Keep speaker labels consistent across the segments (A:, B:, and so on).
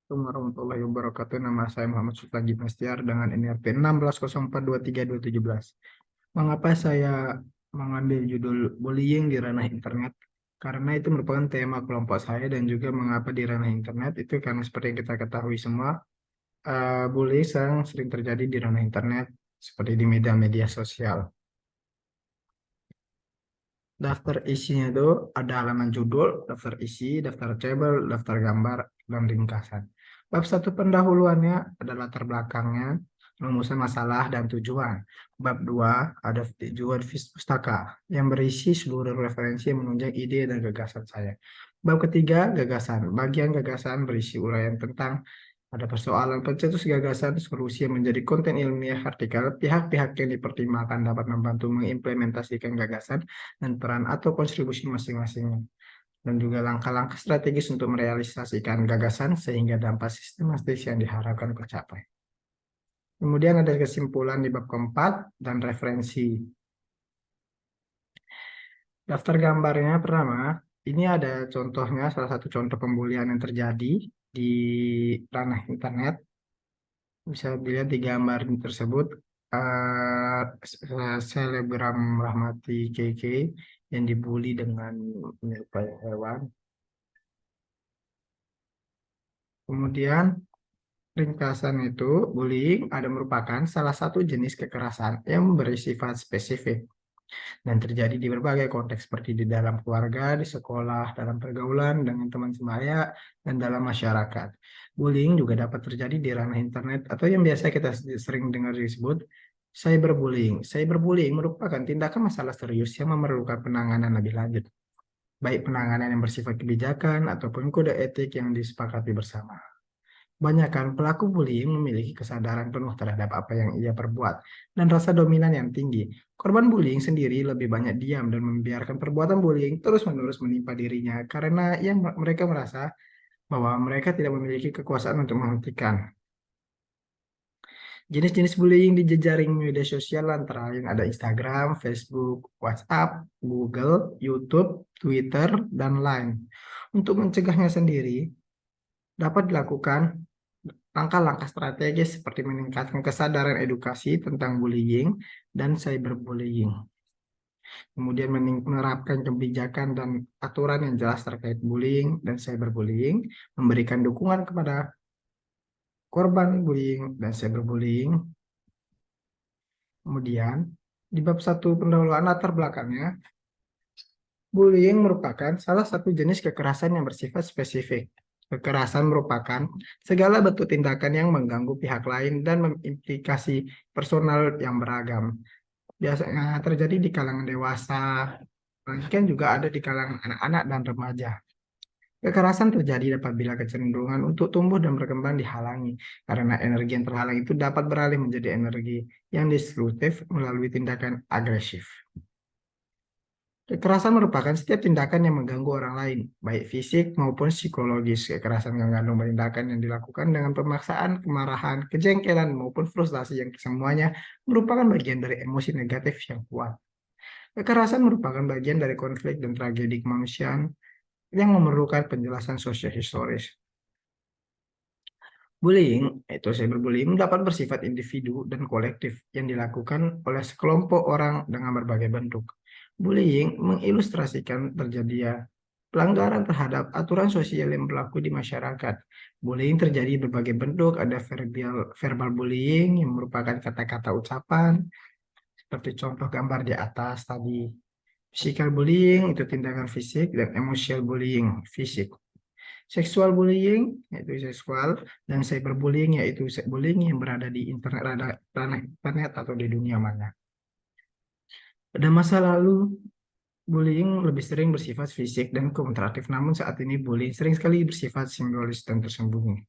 A: Assalamualaikum warahmatullahi wabarakatuh. Nama saya Muhammad Suflagi Mastiar dengan NRP 1604232217. Mengapa saya mengambil judul bullying di ranah internet? Karena itu merupakan tema kelompok saya dan juga mengapa di ranah internet itu karena seperti yang kita ketahui semua, bullying sering terjadi di ranah internet seperti di media-media sosial. Daftar isinya itu ada halaman judul, daftar isi, daftar tabel, daftar gambar, dan ringkasan. Bab satu pendahuluannya ada latar belakangnya, rumusan masalah dan tujuan. Bab 2 ada tujuan pustaka yang berisi seluruh referensi yang menunjang ide dan gagasan saya. Bab ketiga gagasan. Bagian gagasan berisi uraian tentang ada persoalan pencetus gagasan, solusi yang menjadi konten ilmiah artikel, pihak-pihak yang dipertimbangkan dapat membantu mengimplementasikan gagasan dan peran atau kontribusi masing-masingnya. Dan juga langkah-langkah strategis untuk merealisasikan gagasan sehingga dampak sistematis yang diharapkan tercapai. Kemudian ada kesimpulan di bab keempat dan referensi. Daftar gambarnya pertama, ini ada contohnya, salah satu contoh pembulian yang terjadi di ranah internet. Bisa dilihat di gambar tersebut, selebgram Rahmati KK yang dibully dengan menyerupai hewan. Kemudian ringkasan itu, bullying ada merupakan salah satu jenis kekerasan yang bersifat spesifik dan terjadi di berbagai konteks seperti di dalam keluarga, di sekolah, dalam pergaulan dengan teman sebaya, dan dalam masyarakat. Bullying juga dapat terjadi di ranah internet atau yang biasa kita sering dengar disebut cyberbullying. Cyberbullying merupakan tindakan masalah serius yang memerlukan penanganan lebih lanjut, baik penanganan yang bersifat kebijakan ataupun kode etik yang disepakati bersama. Kebanyakan pelaku bullying memiliki kesadaran penuh terhadap apa yang ia perbuat dan rasa dominan yang tinggi. Korban bullying sendiri lebih banyak diam dan membiarkan perbuatan bullying terus-menerus menimpa dirinya karena yang mereka merasa bahwa mereka tidak memiliki kekuasaan untuk menghentikan. Jenis-jenis bullying di jejaring media sosial antara lain ada Instagram, Facebook, WhatsApp, Google, YouTube, Twitter, dan lain. Untuk mencegahnya sendiri, dapat dilakukan langkah-langkah strategis seperti meningkatkan kesadaran edukasi tentang bullying dan cyberbullying. Kemudian menerapkan kebijakan dan aturan yang jelas terkait bullying dan cyberbullying, memberikan dukungan kepada korban bullying dan cyberbullying. Kemudian, di bab 1 pendahuluan latar belakangnya, bullying merupakan salah satu jenis kekerasan yang bersifat spesifik. Kekerasan merupakan segala bentuk tindakan yang mengganggu pihak lain dan mengimplikasi personal yang beragam. Biasanya terjadi di kalangan dewasa, bahkan juga ada di kalangan anak-anak dan remaja. Kekerasan terjadi apabila kecenderungan untuk tumbuh dan berkembang dihalangi, karena energi yang terhalang itu dapat beralih menjadi energi yang destruktif melalui tindakan agresif. Kekerasan merupakan setiap tindakan yang mengganggu orang lain, baik fisik maupun psikologis. Kekerasan mengandung tindakan yang dilakukan dengan pemaksaan, kemarahan, kejengkelan, maupun frustasi yang semuanya merupakan bagian dari emosi negatif yang kuat. Kekerasan merupakan bagian dari konflik dan tragedi kemanusiaan yang memerlukan penjelasan sosiohistoris. Bullying, itu cyberbullying, dapat bersifat individu dan kolektif yang dilakukan oleh sekelompok orang dengan berbagai bentuk. Bullying mengilustrasikan terjadinya pelanggaran terhadap aturan sosial yang berlaku di masyarakat. Bullying terjadi berbagai bentuk, ada verbal bullying yang merupakan kata-kata ucapan, seperti contoh gambar di atas tadi. Physical bullying itu tindakan fisik dan emotional bullying fisik. Seksual bullying yaitu seksual dan cyberbullying yaitu bullying yang berada di internet ranah internet atau di dunia maya. Pada masa lalu bullying lebih sering bersifat fisik dan komunikatif, namun saat ini bullying sering sekali bersifat simbolis dan tersembunyi.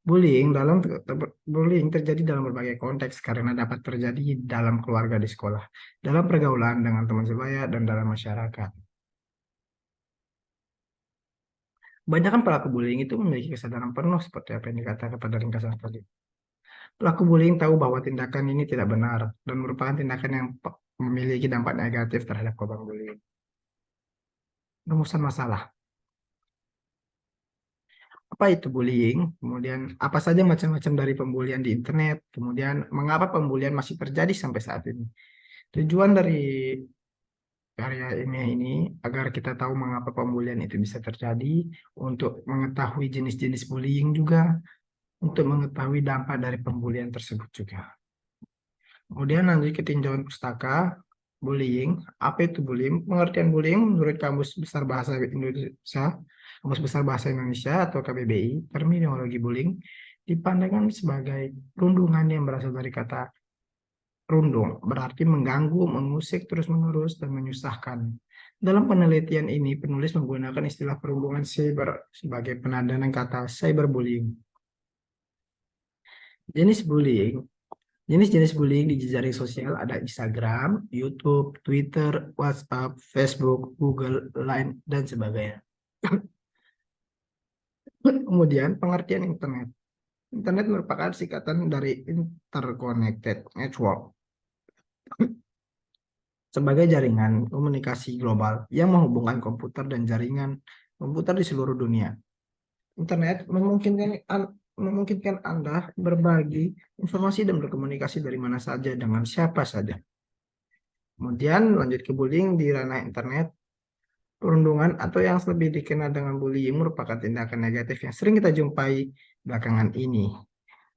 A: Bullying terjadi dalam berbagai konteks karena dapat terjadi dalam keluarga, di sekolah, dalam pergaulan dengan teman sebaya, dan dalam masyarakat. Kebanyakan pelaku bullying itu memiliki kesadaran penuh seperti apa yang dikatakan pada ringkasan tadi. Pelaku bullying tahu bahwa tindakan ini tidak benar dan merupakan tindakan yang memiliki dampak negatif terhadap korban bullying. Rumusan masalah. apa itu bullying, kemudian apa saja macam-macam dari pembulian di internet, kemudian mengapa pembulian masih terjadi sampai saat ini. Tujuan dari karya ini agar kita tahu mengapa pembulian itu bisa terjadi, untuk mengetahui jenis-jenis bullying juga, untuk mengetahui dampak dari pembulian tersebut juga. Kemudian lanjut ke tinjauan pustaka, bullying. Apa itu bullying? Pengertian bullying menurut Kamus Besar Bahasa Indonesia, Kamus Besar Bahasa Indonesia atau KBBI, terminologi bullying dipandangkan sebagai perundungan yang berasal dari kata rundung, berarti mengganggu, mengusik terus-menerus, dan menyusahkan. Dalam penelitian ini, penulis menggunakan istilah perundungan cyber sebagai penandanan kata cyberbullying. Jenis bullying. Jenis-jenis bullying di jejaring sosial ada Instagram, YouTube, Twitter, WhatsApp, Facebook, Google, Line, dan sebagainya. Kemudian pengertian internet. Internet merupakan singkatan dari Interconnected Network sebagai jaringan komunikasi global yang menghubungkan komputer dan jaringan komputer di seluruh dunia. Internet memungkinkan Anda berbagi informasi dan berkomunikasi dari mana saja dengan siapa saja. Kemudian lanjut ke bullying di ranah internet. Perundungan atau yang lebih dikenal dengan bullying merupakan tindakan negatif yang sering kita jumpai belakangan ini.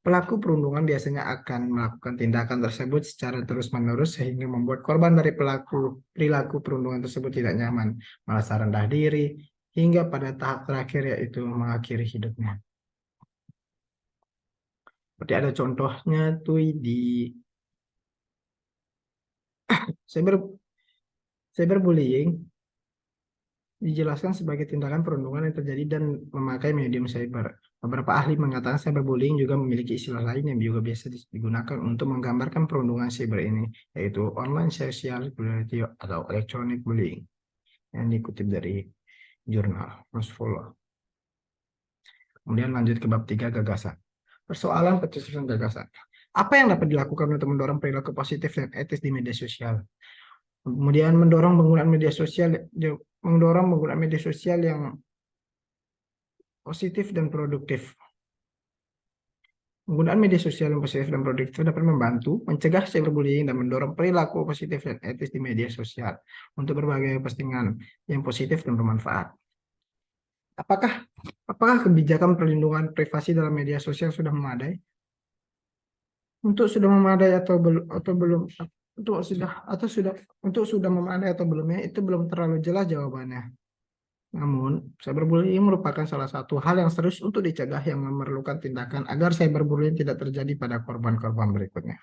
A: Pelaku perundungan biasanya akan melakukan tindakan tersebut secara terus-menerus sehingga membuat korban dari perilaku perundungan tersebut tidak nyaman, merasa rendah diri, hingga pada tahap terakhir yaitu mengakhiri hidupnya. Seperti ada contohnya tuh di cyberbullying dijelaskan sebagai tindakan perundungan yang terjadi dan memakai medium cyber. Beberapa ahli mengatakan cyberbullying juga memiliki istilah lain yang juga biasa digunakan untuk menggambarkan perundungan cyber ini, yaitu online social bullying atau electronic bullying, yang dikutip dari jurnal Follow. Kemudian lanjut ke bab 3, gagasan. Persoalan penyusunan gagasan. Apa yang dapat dilakukan untuk mendorong perilaku positif dan etis di media sosial? Kemudian mendorong penggunaan media sosial yang positif dan produktif. Penggunaan media sosial yang positif dan produktif dapat membantu mencegah cyberbullying dan mendorong perilaku positif dan etis di media sosial untuk berbagai postingan yang positif dan bermanfaat. Apakah kebijakan perlindungan privasi dalam media sosial sudah memadai? Untuk sudah memadai atau belum untuk sudah memadai atau belumnya itu belum terlalu jelas jawabannya. Namun, cyberbullying merupakan salah satu hal yang serius untuk dicegah yang memerlukan tindakan agar cyberbullying tidak terjadi pada korban-korban berikutnya.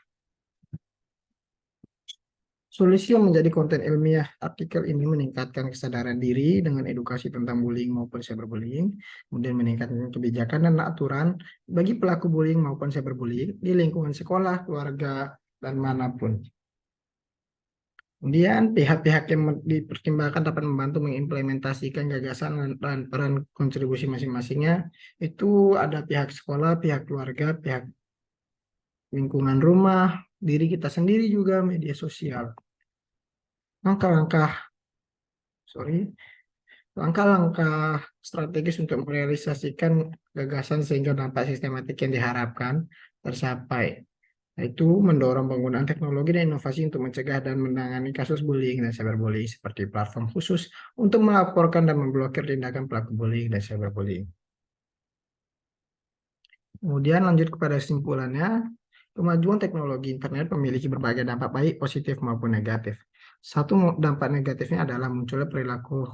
A: Solusi yang menjadi konten ilmiah artikel ini meningkatkan kesadaran diri dengan edukasi tentang bullying maupun cyberbullying, kemudian meningkatkan kebijakan dan aturan bagi pelaku bullying maupun cyberbullying di lingkungan sekolah, keluarga, dan manapun. Kemudian pihak-pihak yang dipertimbangkan dapat membantu mengimplementasikan gagasan dan peran kontribusi masing-masingnya. Itu ada pihak sekolah, pihak keluarga, pihak lingkungan rumah, diri kita sendiri juga, media sosial. Langkah-langkah strategis untuk merealisasikan gagasan sehingga dampak sistematik yang diharapkan tercapai, yaitu mendorong penggunaan teknologi dan inovasi untuk mencegah dan menangani kasus bullying dan cyberbullying seperti platform khusus untuk melaporkan dan memblokir tindakan pelaku bullying dan cyberbullying. Kemudian lanjut kepada kesimpulannya, kemajuan teknologi internet memiliki berbagai dampak baik, positif maupun negatif. Satu dampak negatifnya adalah munculnya perilaku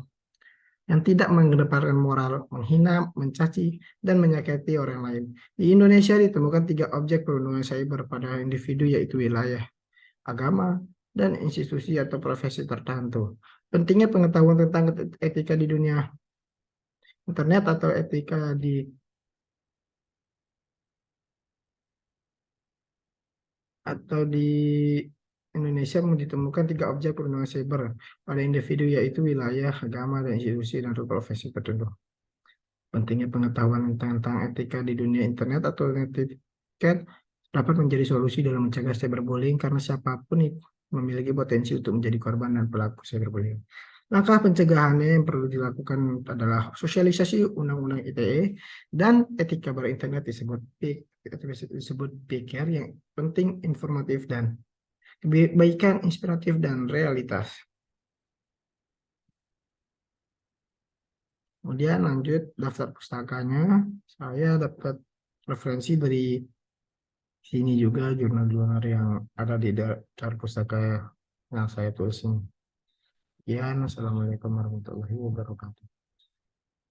A: yang tidak mengedepankan moral, menghina, mencaci, dan menyakiti orang lain. Di Indonesia ditemukan 3 objek perundungan cyber pada individu, yaitu wilayah, agama, dan institusi atau profesi tertentu. Pentingnya pengetahuan tentang etika di dunia internet atau etika di Indonesia ditemukan 3 objek perundungan cyber pada individu, yaitu wilayah, agama, dan institusi dan profesi tertentu. Pentingnya pengetahuan tentang etika di dunia internet atau etiket dapat menjadi solusi dalam mencegah cyberbullying karena siapapun memiliki potensi untuk menjadi korban dan pelaku cyberbullying. Langkah pencegahannya yang perlu dilakukan adalah sosialisasi Undang-Undang ITE dan etika berinternet disebut PIKR yang penting, informatif, dan kebaikan, inspiratif, dan realitas. Kemudian lanjut daftar pustakanya. Saya dapat referensi dari sini juga, jurnal-jurnal yang ada di daftar pustaka yang saya tulis ini. Sekian, Assalamualaikum warahmatullahi wabarakatuh.